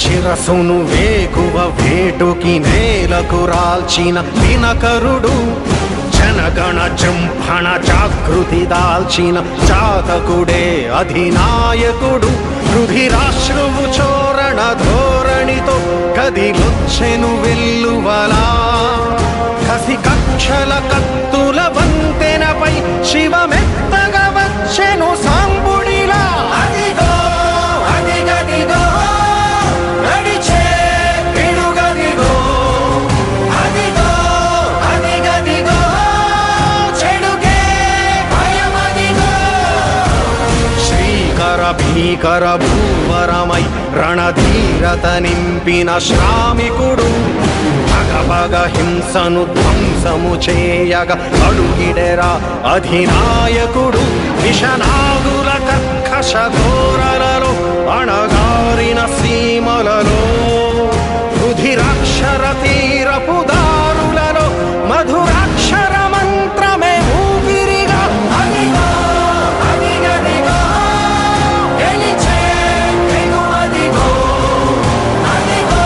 శిరసును వేకువ వేటుకి నేలకు రాల్చిన దినకరుడు, జనగణ జంభణ జాగృతి దాల్చిన జాతకుడే అధినాయకుడు. రుధిరాశ్రువు చోరణ ధోరణితో కదిలొచ్చెను వెల్లువలా, కసి కక్షల కత్తుల వంతెనపై శివమెత్తగా వచ్చెను సాంబుడిలా. అదిగో అదిగదిగో నడిచే పిడుగదిగో, అదిగో అదిగదిగో చెడుగే భయమదిగో. శ్రీకర భీకర భూవరమై రణధీరత నింపిన శ్రామికుడు, భగభగ హింసను ధ్వంసము చేయగ అడుగిడెరా అధినాయకుడు. విషనాగుల కర్కశ ఘోరలలో అణగారిన సీమలలో, రుధిరాక్షర తీరపు దారులలో మధురాక్షర మంత్రమే ఊపిరిగా. అదిగో అదిగదిగో గెలిచే వెలువదిగో, అదిగో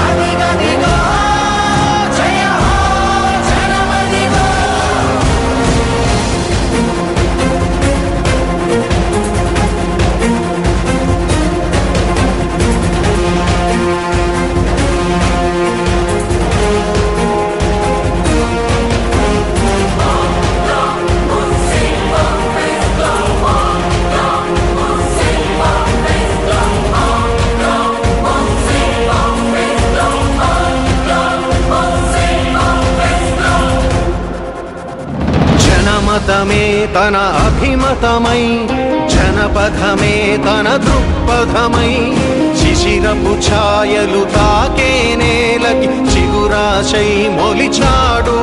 అదిగదిగో జయ హో జనమదిగో. జనమతమే తన అభిమతమై, జనపథమే తన దృక్పథమై, శిశిరపు ఛాయలు తాకే నేలకి చిగురాశై మొలిచాడు